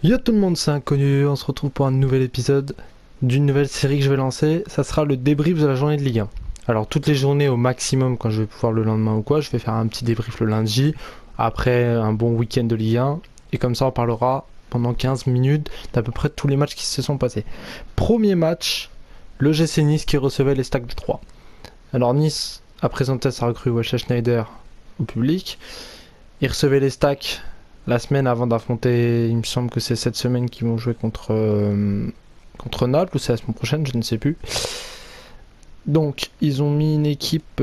Yo tout le monde, c'est Inconnu, on se retrouve pour un nouvel épisode d'une nouvelle série que je vais lancer. Ça sera le débrief de la journée de Ligue 1. Alors toutes les journées au maximum quand je vais pouvoir le lendemain ou quoi, je vais faire un petit débrief le lundi, après un bon week-end de Ligue 1, et comme ça on parlera pendant 15 minutes d'à peu près tous les matchs qui se sont passés. Premier match, le GC Nice qui recevait les Stacks de 3. Alors Nice a présenté sa recrue Wesley Schneider au public, il recevait les Stacks la semaine avant d'affronter, il me semble que c'est cette semaine qu'ils vont jouer contre Naples ou c'est la semaine prochaine, je ne sais plus. Donc ils ont mis une équipe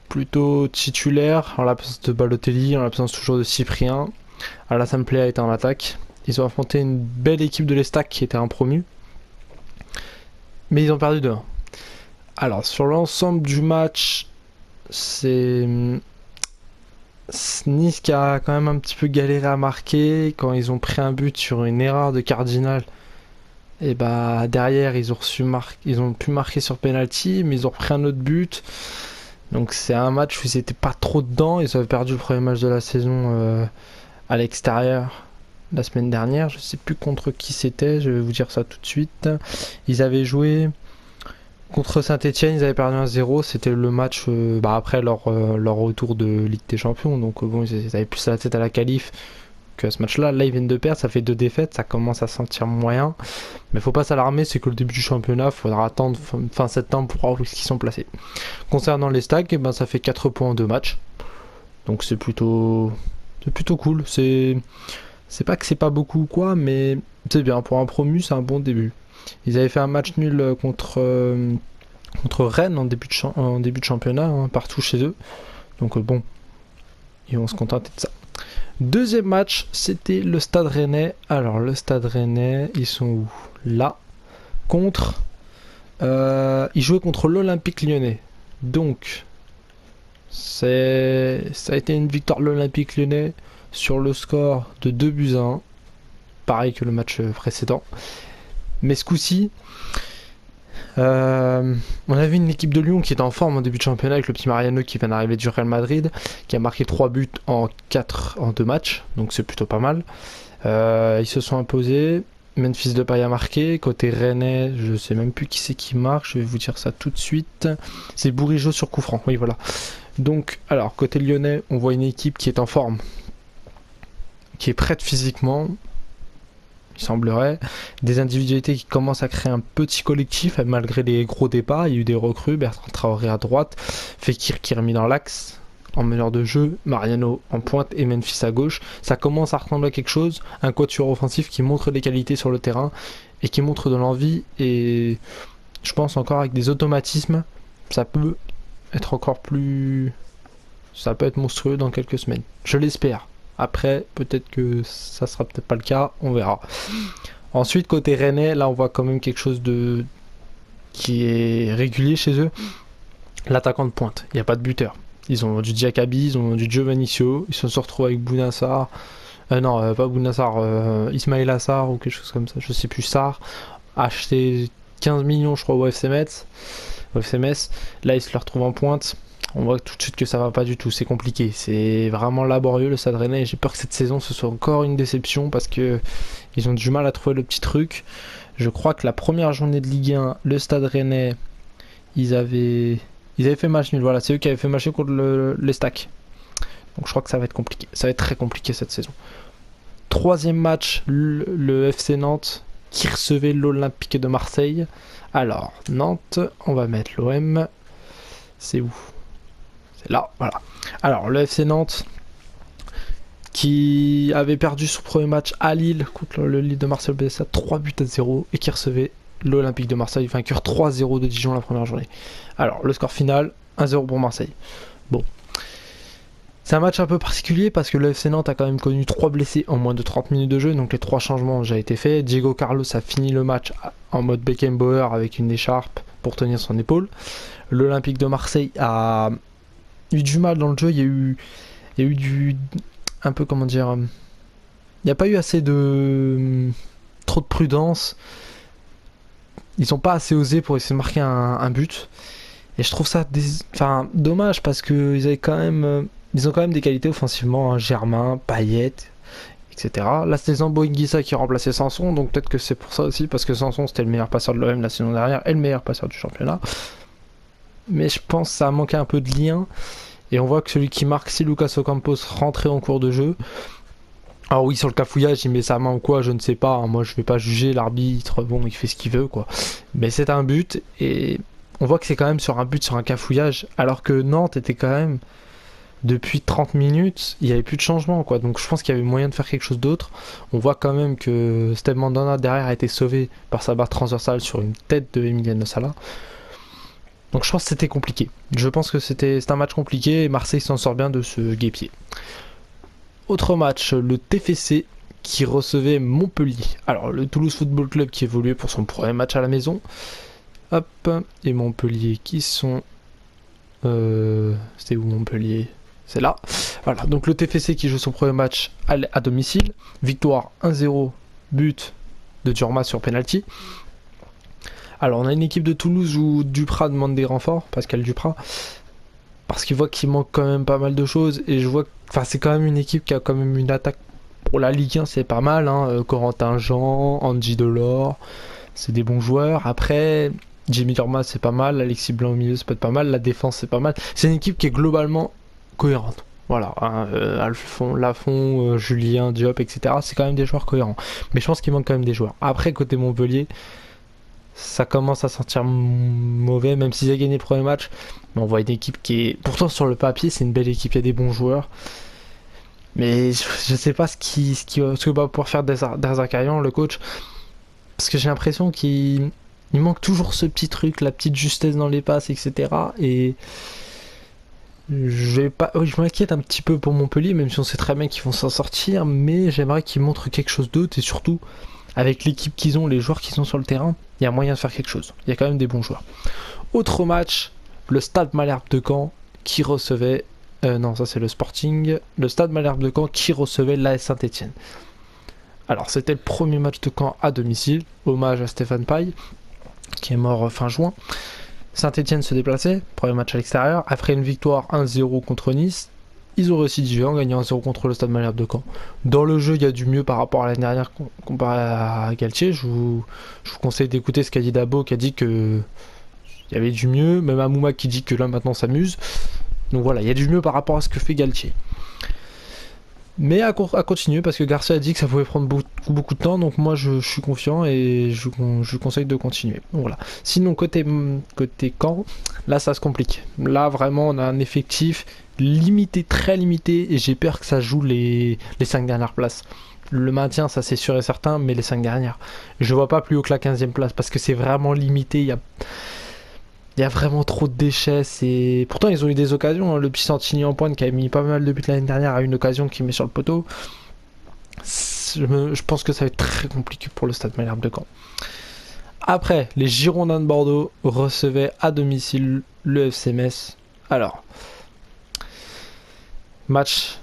plutôt titulaire en l'absence de Balotelli, en l'absence toujours de Cyprien. Alassane Plea était en attaque. Ils ont affronté une belle équipe de l'Estac qui était un promu, mais ils ont perdu 2-1. Alors sur l'ensemble du match, c'est Nice qui a quand même un petit peu galéré à marquer quand ils ont pris un but sur une erreur de Cardinal. Et bah derrière ils ont pu marquer sur penalty, mais ils ont repris un autre but. Donc c'est un match où ils étaient pas trop dedans. Ils avaient perdu le premier match de la saison à l'extérieur la semaine dernière. Je sais plus contre qui c'était. Je vais vous dire ça tout de suite. Ils avaient joué contre Saint-Etienne, ils avaient perdu 1-0, c'était le match après leur retour de Ligue des Champions, donc bon, ils avaient plus la tête à la qualif que à ce match-là. Là, ils viennent de perdre, ça fait 2 défaites, ça commence à sentir moyen, mais faut pas s'alarmer, c'est que le début du championnat, faudra attendre fin septembre pour voir où ils sont placés. Concernant les stacks, ben, ça fait 4 points en 2 matchs, donc c'est plutôt cool, c'est pas que c'est pas beaucoup ou quoi, mais c'est bien, pour un promu, c'est un bon début. Ils avaient fait un match nul contre Rennes en début de championnat, hein, partout chez eux. Donc bon, ils vont se contenter de ça. Deuxième match, c'était le Stade Rennais. Alors le Stade Rennais, ils sont où? Là. Ils jouaient contre l'Olympique Lyonnais. Donc, ça a été une victoire de l'Olympique Lyonnais sur le score de 2-1. Pareil que le match précédent. Mais ce coup-ci, on a vu une équipe de Lyon qui était en forme en début de championnat avec le petit Mariano qui vient d'arriver du Real Madrid, qui a marqué 3 buts en 2 matchs, donc c'est plutôt pas mal. Ils se sont imposés. Memphis Depay a marqué. Côté Rennais, je sais même plus qui c'est qui marque, je vais vous dire ça tout de suite. C'est Bourigeaud sur coup franc, oui voilà. Donc, alors, côté lyonnais, on voit une équipe qui est en forme, qui est prête physiquement, il semblerait, des individualités qui commencent à créer un petit collectif malgré les gros départs. Il y a eu des recrues, Bertrand Traoré à droite, Fekir qui est remis dans l'axe en meneur de jeu, Mariano en pointe et Memphis à gauche. Ça commence à ressembler à quelque chose, un quatuor offensif qui montre des qualités sur le terrain et qui montre de l'envie, et je pense encore avec des automatismes, ça peut être encore plus... ça peut être monstrueux dans quelques semaines. Je l'espère. Après, peut-être que ça sera peut-être pas le cas, on verra. Ensuite, côté Rennais, là on voit quand même quelque chose de qui est régulier chez eux. L'attaquant de pointe, il n'y a pas de buteur. Ils ont du Diakabi, ils ont du Giovannicio, ils se sont retrouvés avec Bounassar. Non, pas Bounassar, Ismail Assar ou quelque chose comme ça, je sais plus, Sar. Acheté 15 millions, je crois, au FC Metz. Là, ils se le retrouvent en pointe. On voit tout de suite que ça va pas du tout, c'est compliqué, c'est vraiment laborieux le Stade Rennais, et j'ai peur que cette saison ce soit encore une déception parce que ils ont du mal à trouver le petit truc. Je crois que la première journée de Ligue 1, le Stade Rennais, ils avaient fait match nul, voilà, c'est eux qui avaient fait match nul contre les Stacks. Donc je crois que ça va être compliqué, ça va être très compliqué cette saison. Troisième match, le FC Nantes qui recevait l'Olympique de Marseille. Alors, Nantes, on va mettre l'OM, c'est où? C'est là, voilà. Alors, le FC Nantes, qui avait perdu son premier match à Lille contre le Lille de Marseille BSA 3-0 et qui recevait l'Olympique de Marseille, vainqueur 3-0 de Dijon la première journée. Alors, le score final, 1-0 pour Marseille. Bon. C'est un match un peu particulier parce que le FC Nantes a quand même connu 3 blessés en moins de 30 minutes de jeu, donc les 3 changements ont déjà été faits. Diego Carlos a fini le match en mode Beckenbauer avec une écharpe pour tenir son épaule. L'Olympique de Marseille a eu du mal dans le jeu, il y a eu du... un peu, comment dire... il n'y a pas eu assez de... trop de prudence. Ils n'ont pas assez osé pour essayer de marquer un but. Et je trouve ça dommage parce qu'ils avaient quand même... ils ont quand même des qualités offensivement, hein, Germain, Payet, etc. Là, c'était Zambo Anguissa qui remplaçait Sanson, donc peut-être que c'est pour ça aussi, parce que Sanson c'était le meilleur passeur de l'OM la saison dernière et le meilleur passeur du championnat. Mais je pense que ça a manqué un peu de lien. Et on voit que celui qui marque, c'est Lucas Ocampos rentré en cours de jeu. Alors oui, sur le cafouillage, il met sa main ou quoi, je ne sais pas. Hein. Moi, je vais pas juger l'arbitre. Bon, il fait ce qu'il veut, quoi. Mais c'est un but. Et on voit que c'est quand même sur un but, sur un cafouillage. Alors que Nantes était quand même... Depuis 30 minutes, il n'y avait plus de changement, quoi. Donc je pense qu'il y avait moyen de faire quelque chose d'autre. On voit quand même que Steve Mandanda derrière a été sauvé par sa barre transversale sur une tête de Emiliano Sala. Donc je pense que c'était compliqué. Je pense que c'est un match compliqué et Marseille s'en sort bien de ce guêpier. Autre match, le TFC qui recevait Montpellier. Alors le Toulouse Football Club qui évoluait pour son premier match à la maison. Hop, et Montpellier qui sont... C'était où Montpellier ? C'est là. Voilà, donc le TFC qui joue son premier match à domicile. Victoire 1-0, but de Diorma sur penalty. Alors on a une équipe de Toulouse où Duprat demande des renforts, Pascal Duprat, parce qu'il voit qu'il manque quand même pas mal de choses. Et je vois que c'est quand même une équipe qui a quand même une attaque pour la Ligue 1, c'est pas mal. Hein. Corentin Jean, Andy Delors, c'est des bons joueurs. Après... Jimmy Diorma c'est pas mal, Alexis Blanc au milieu ça peut être pas mal, la défense c'est pas mal. C'est une équipe qui est globalement cohérente. Voilà, hein, Lafont, Julien, Diop, etc. C'est quand même des joueurs cohérents. Mais je pense qu'il manque quand même des joueurs. Après, côté Montpellier, ça commence à sentir mauvais, même s'ils ont gagné le premier match. Mais on voit une équipe qui est... Pourtant, sur le papier, c'est une belle équipe, il y a des bons joueurs. Mais je sais pas ce que va pouvoir faire Derzakarian, le coach. Parce que j'ai l'impression qu'il manque toujours ce petit truc, la petite justesse dans les passes, etc. Et je m'inquiète un petit peu pour Montpellier, même si on sait très bien qu'ils vont s'en sortir, mais j'aimerais qu'ils montrent quelque chose d'autre, et surtout, avec l'équipe qu'ils ont, les joueurs qu'ils ont sur le terrain, il y a moyen de faire quelque chose. Il y a quand même des bons joueurs. Autre match, le Stade Malherbe de Caen, qui recevait... non, ça c'est le Sporting. Le Stade Malherbe de Caen, qui recevait l'AS Saint-Etienne. Alors, c'était le premier match de Caen à domicile, hommage à Stéphane Paille, qui est mort fin juin. Saint-Etienne se déplaçait, premier match à l'extérieur. Après une victoire 1-0 contre Nice, ils ont récidivé en gagnant 1-0 contre le Stade Malherbe de Caen. Dans le jeu, il y a du mieux par rapport à l'année dernière comparé à Galtier. Je vous conseille d'écouter ce qu'a dit Dabo, qui a dit que il y avait du mieux. Même Amouma qui dit que là maintenant ça s'amuse. Donc voilà, il y a du mieux par rapport à ce que fait Galtier. Mais à continuer, parce que Garcia a dit que ça pouvait prendre beaucoup de temps, donc moi je suis confiant et je conseille de continuer. Voilà. Sinon côté Caen, là ça se complique. Là vraiment on a un effectif limité, très limité, et j'ai peur que ça joue les 5 dernières places. Le maintien, ça c'est sûr et certain, mais les 5 dernières. Je vois pas plus haut que la 15e place, parce que c'est vraiment limité, il y a vraiment trop de déchets. Pourtant, ils ont eu des occasions. Hein. Le petit Santini en pointe qui a mis pas mal de buts l'année dernière a une occasion qu'il met sur le poteau. Je pense que ça va être très compliqué pour le Stade Malherbe de Caen. Après, les Girondins de Bordeaux recevaient à domicile le FC Metz. Alors, match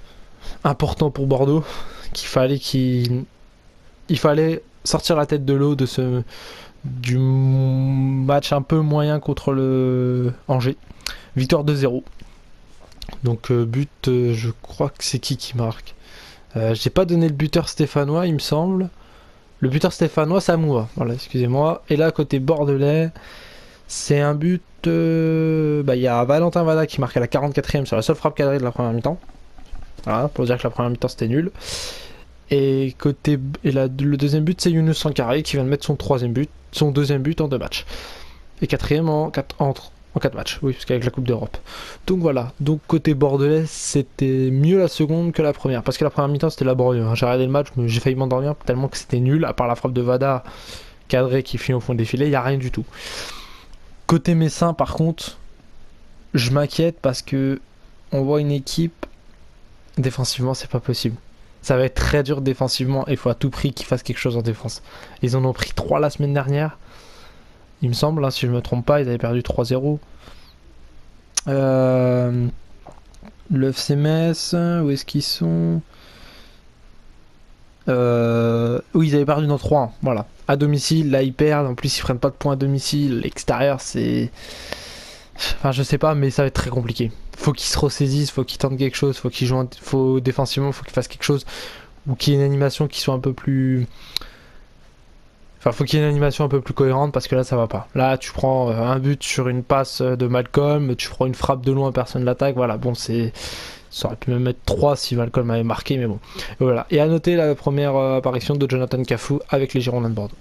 important pour Bordeaux. Il fallait sortir la tête de l'eau du match un peu moyen contre le Angers. Victoire 2-0. Donc but, je crois que c'est qui marque. J'ai pas donné le buteur stéphanois, il me semble. Le buteur stéphanois, c'est Amoua. Voilà, excusez-moi. Et là, côté bordelais, c'est un but... il y a Valentin Vada qui marque à la 44e sur la seule frappe cadrée de la première mi-temps. Voilà, pour dire que la première mi-temps c'était nul. Le deuxième but, c'est Younous Sankharé qui vient de mettre son deuxième but en 2 matchs. Et quatrième en 4 matchs, oui, parce qu'avec la Coupe d'Europe. Donc voilà, donc côté bordelais, c'était mieux la seconde que la première, parce que la première mi-temps c'était laborieux. Hein. J'ai regardé le match, mais j'ai failli m'endormir tellement que c'était nul, à part la frappe de Vada cadrée qui finit au fond des filets, il n'y a rien du tout. Côté messin, par contre, je m'inquiète parce que on voit une équipe, défensivement, c'est pas possible. Ça va être très dur défensivement et il faut à tout prix qu'ils fassent quelque chose en défense. Ils en ont pris 3 la semaine dernière. Il me semble, hein, si je ne me trompe pas, ils avaient perdu 3-0. Le FC Metz, où est-ce qu'ils sont Oui, ils avaient perdu dans 3-1. Voilà. À domicile, là ils perdent. En plus, ils prennent pas de points à domicile. L'extérieur, c'est... Enfin, je sais pas, mais ça va être très compliqué. Faut qu'ils se ressaisissent, faut qu'ils tentent quelque chose, faut qu'ils jouent, défensivement, faut qu'ils fassent quelque chose. ou qu'il y ait une animation qui soit un peu plus... Enfin, faut qu'il y ait une animation un peu plus cohérente parce que là, ça va pas. Là, tu prends un but sur une passe de Malcolm, tu prends une frappe de loin, personne l'attaque. Voilà, bon, c'est... Ça aurait pu même mettre 3 si Malcolm avait marqué, mais bon. Et voilà. Et à noter la première apparition de Jonathan Cafu avec les Girondins de Bordeaux.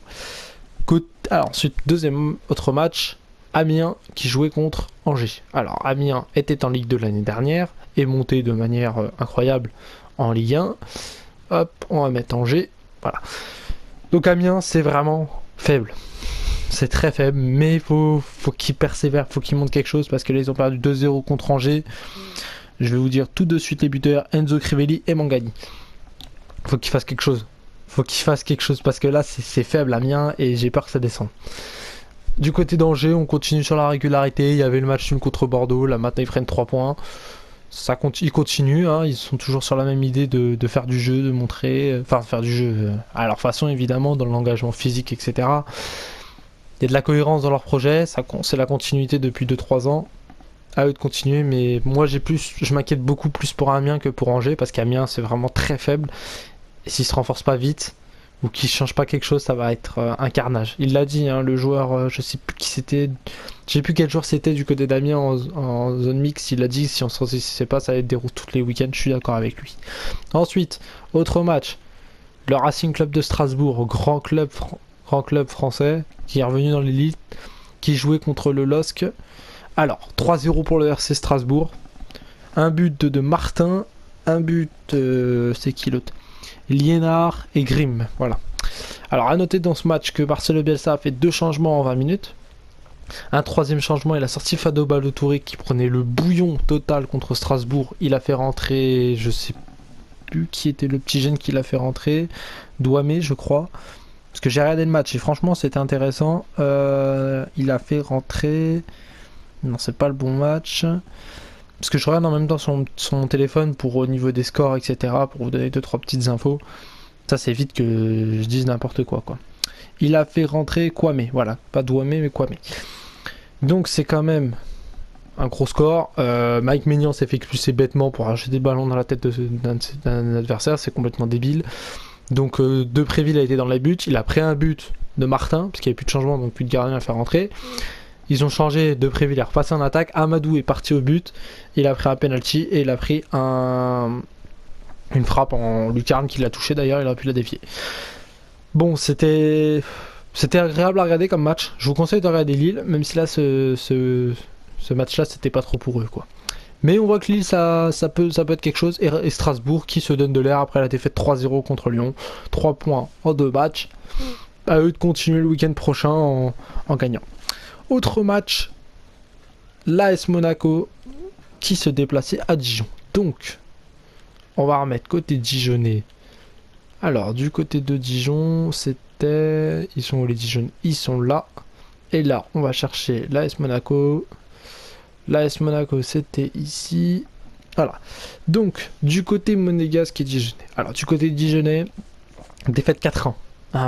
Alors, ensuite, deuxième autre match, Amiens qui jouait contre Angers. Alors, Amiens était en Ligue 2 l'année dernière et monté de manière incroyable en Ligue 1. Hop, on va mettre Angers. Voilà. Donc, Amiens, c'est vraiment faible. C'est très faible, mais faut qu'ils persévèrent, faut qu'ils montrent quelque chose parce que là, ils ont perdu 2-0 contre Angers. Je vais vous dire tout de suite les buteurs, Enzo Crivelli et Mangani. Faut qu'ils fassent quelque chose. Faut qu'ils fassent quelque chose parce que là, c'est faible Amiens et j'ai peur que ça descende. Du côté d'Angers, on continue sur la régularité. Il y avait le match nul contre Bordeaux. Là, maintenant, ils prennent 3 points. Ils continuent. Hein. Ils sont toujours sur la même idée de faire du jeu, de montrer. Enfin, faire du jeu à leur façon, évidemment, dans l'engagement physique, etc. Il y a de la cohérence dans leur projet. C'est la continuité depuis 2-3 ans. À eux de continuer, mais moi je m'inquiète beaucoup plus pour Amiens que pour Angers parce qu'Amiens c'est vraiment très faible et s'ils se renforcent pas vite ou qu'ils changent pas quelque chose, ça va être un carnage. Il l'a dit, hein, le joueur, je sais plus qui c'était, je sais plus quel joueur c'était du côté d'Amiens en zone mixte. Il a dit si on se saisissait pas, ça allait être des routes tous les week-ends. Je suis d'accord avec lui. Ensuite, autre match, le Racing Club de Strasbourg, grand club français qui est revenu dans l'élite, qui jouait contre le LOSC. Alors, 3-0 pour le RC Strasbourg. Un but de Martin. Un but, c'est qui l'autre? Liénard et Grimm. Voilà. Alors, à noter dans ce match que Marcelo Bielsa a fait 2 changements en 20 minutes. Un troisième changement, il a sorti Fado Ballo-Touré qui prenait le bouillon total contre Strasbourg. Il a fait rentrer, je sais plus qui était le petit jeune qui l'a fait rentrer. Douamé, je crois. Parce que j'ai regardé le match et franchement, c'était intéressant. Il a fait rentrer... Non, c'est pas le bon match. Parce que je regarde en même temps sur mon téléphone pour au niveau des scores, etc. Pour vous donner 2-3 petites infos. Ça, c'est vite que je dise n'importe quoi. Il a fait rentrer Kwame. Voilà, pas Douamé, mais Kwame. Donc, c'est quand même un gros score. Mike Maignan s'est fait expulser bêtement pour arracher des ballons dans la tête d'un adversaire. C'est complètement débile. Donc, Depréville a été dans les buts. Il a pris un but de Martin, parce qu'il n'y avait plus de changement, donc plus de gardien à faire rentrer. Ils ont changé de Préville, il est repassé en attaque. Amadou est parti au but. Il a pris un penalty et il a pris une frappe en lucarne qui l'a touché d'ailleurs. Il aurait pu la défier. Bon, c'était agréable à regarder comme match. Je vous conseille de regarder Lille, même si là, ce match-là, c'était pas trop pour eux, quoi. Mais on voit que Lille, ça peut être quelque chose. Et Strasbourg qui se donne de l'air après la défaite 3-0 contre Lyon. 3 points en 2 matchs. À eux de continuer le week-end prochain en gagnant. Autre match, l'AS Monaco qui se déplaçait à Dijon. Donc, on va remettre côté Dijonnais. Alors, du côté de Dijon, c'était... Ils sont où les Dijonnais? Ils sont là. Et là, on va chercher l'AS Monaco. L'AS Monaco, c'était ici. Voilà. Donc, du côté monégasque et Dijonnais. Alors, du côté Dijonnais, défaite 4-1.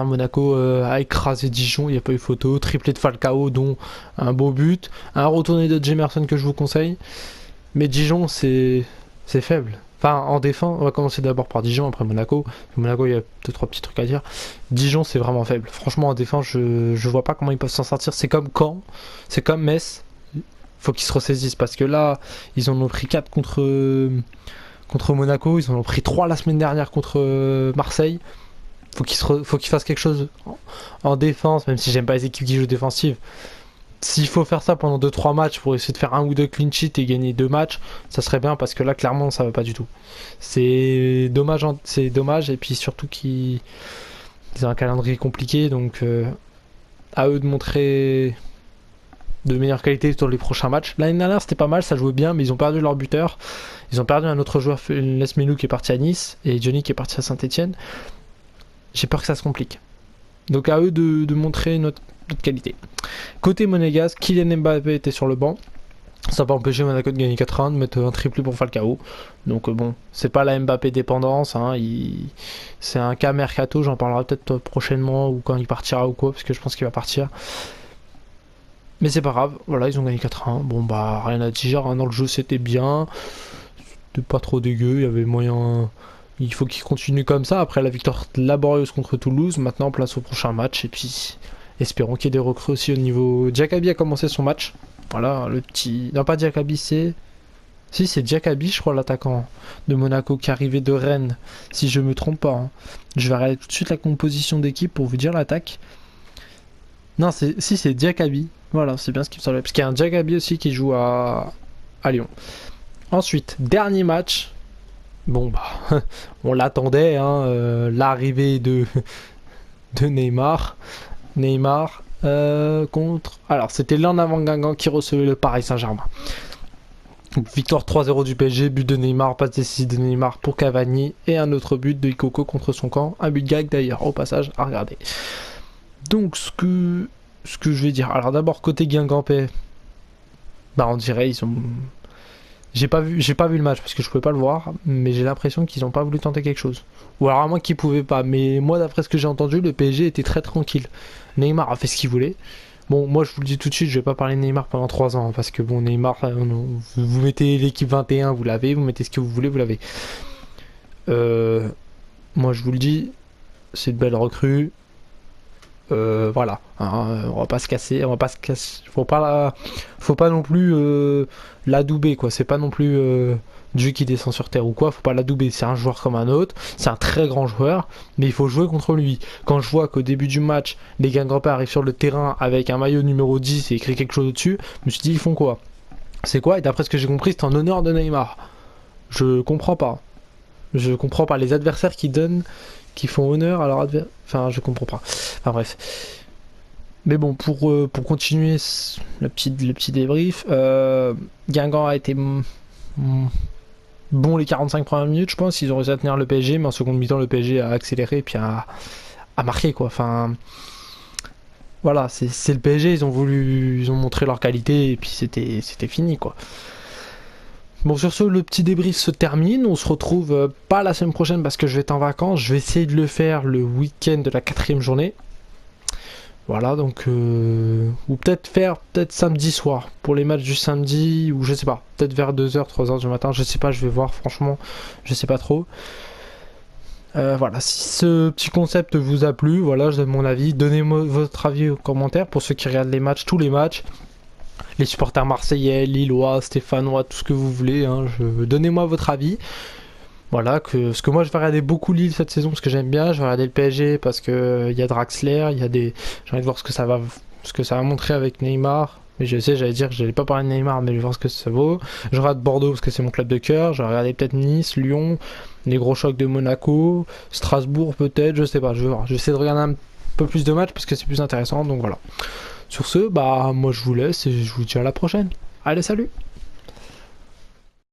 Monaco a écrasé Dijon, il n'y a pas eu photo. Triplé de Falcao, dont un beau but. Un retourné de Jemerson que je vous conseille. Mais Dijon, c'est faible. Enfin, en défense, on va commencer d'abord par Dijon, après Monaco. Monaco, il y a 2-3 petits trucs à dire. Dijon, c'est vraiment faible. Franchement, en défense, je vois pas comment ils peuvent s'en sortir. C'est comme Caen, c'est comme Metz. Faut qu'ils se ressaisissent parce que là, ils en ont pris 4 contre Monaco. Ils en ont pris 3 la semaine dernière contre Marseille. Faut qu'ils fassent quelque chose en défense, même si j'aime pas les équipes qui jouent défensive. S'il faut faire ça pendant 2-3 matchs pour essayer de faire un ou deux clean sheets et gagner 2 matchs, ça serait bien parce que là clairement ça va pas du tout. C'est dommage et puis surtout qu'ils ont un calendrier compliqué, donc à eux de montrer de meilleure qualité sur les prochains matchs. L'année dernière c'était pas mal, ça jouait bien, mais ils ont perdu leur buteur. Ils ont perdu un autre joueur, Lesmelou qui est parti à Nice et Johnny qui est parti à Saint-Etienne. J'ai peur que ça se complique. Donc à eux de montrer notre qualité. Côté monégasque, Kylian Mbappé était sur le banc. Ça va empêcher Monaco de gagner 4-1, de mettre un triplé pour Falcao. Donc bon, c'est pas la Mbappé dépendance. Hein, c'est un cas mercato, j'en parlerai peut-être prochainement ou quand il partira ou quoi, parce que je pense qu'il va partir. Mais c'est pas grave, voilà, ils ont gagné 4-1. Bon bah rien à dire, hein, dans le jeu c'était bien. C'était pas trop dégueu, il y avait moyen Il faut qu'il continue comme ça. Après la victoire laborieuse contre Toulouse, maintenant place au prochain match. Et puis espérons qu'il y ait des recrues aussi au niveau. Diakaby a commencé son match. Voilà, le petit. Non, pas Diakaby, c'est. Si, c'est Diakaby, je crois, l'attaquant de Monaco qui est arrivé de Rennes, si je me trompe pas. Hein. Je vais regarder tout de suite la composition d'équipe pour vous dire l'attaque. Non, c'est Diakaby. Voilà, c'est bien ce qui me semblait. Parce qu'il y a un Diakaby aussi qui joue à Lyon. Ensuite, dernier match. Bon, bah, on l'attendait, hein, l'arrivée de Neymar. Neymar contre. Alors, c'était l'en avant Guingamp qui recevait le Paris Saint-Germain. Victoire 3-0 du PSG, but de Neymar, passe décisive de Neymar pour Cavani et un autre but de Ikoko contre son camp. Un but de gag d'ailleurs, au passage, à regarder. Donc, ce que je vais dire. Alors, d'abord, côté Guingampais, bah, on dirait ils ont. J'ai pas vu le match parce que je pouvais pas le voir, mais j'ai l'impression qu'ils ont pas voulu tenter quelque chose. Ou alors à moins qu'ils pouvaient pas. Mais moi, d'après ce que j'ai entendu, le PSG était très tranquille. Neymar a fait ce qu'il voulait. Bon, moi je vous le dis tout de suite, je vais pas parler de Neymar pendant 3 ans, parce que bon, Neymar, vous mettez l'équipe 21, vous l'avez, vous mettez ce que vous voulez, vous l'avez. Moi je vous le dis, c'est de belles recrues. Voilà, hein, on va pas se casser, faut pas non plus l'adouber quoi, c'est pas non plus Dieu qui descend sur terre ou quoi, faut pas l'adouber, c'est un joueur comme un autre, c'est un très grand joueur, mais il faut jouer contre lui. Quand je vois qu'au début du match, les Guingampais arrivent sur le terrain avec un maillot numéro 10 et écrit quelque chose au-dessus, je me suis dit ils font quoi? C'est quoi? Et d'après ce que j'ai compris, c'est en honneur de Neymar. Je comprends pas. Je comprends pas les adversaires qui font honneur à leur adversaire. Enfin, je comprends pas. Enfin bref. Mais bon, pour continuer le petit débrief, Guingamp a été bon les 45 premières minutes, je pense. Ils ont réussi à tenir le PSG, mais en seconde mi-temps, le PSG a accéléré et puis a marqué quoi. Enfin, voilà, c'est le PSG. Ils ont montré leur qualité et puis c'était fini quoi. Bon, sur ce, le petit débrief se termine. On se retrouve pas la semaine prochaine parce que je vais être en vacances. Je vais essayer de le faire le week-end de la 4ème journée. Voilà, donc. Ou peut-être samedi soir. Pour les matchs du samedi, ou je sais pas. Peut-être vers 2h, 3h du matin. Je sais pas, je vais voir, franchement. Je sais pas trop. Voilà, si ce petit concept vous a plu, voilà, je donne mon avis. Donnez-moi votre avis aux commentaires pour ceux qui regardent les matchs, tous les matchs. Les supporters marseillais, lillois, stéphanois, tout ce que vous voulez, hein, donnez-moi votre avis. Voilà, parce que moi je vais regarder beaucoup Lille cette saison parce que j'aime bien, je vais regarder le PSG parce que il y a Draxler, j'ai envie de voir ce que ça va montrer avec Neymar. Mais je sais, j'allais dire que j'allais pas parler de Neymar, mais je vais voir ce que ça vaut. Je regarde Bordeaux parce que c'est mon club de cœur, je vais regarder peut-être Nice, Lyon, les gros chocs de Monaco, Strasbourg peut-être, je sais pas, je vais voir. Je vais essayer de regarder un peu plus de matchs parce que c'est plus intéressant, donc voilà. Sur ce, bah moi je vous laisse et je vous dis à la prochaine. Allez, salut!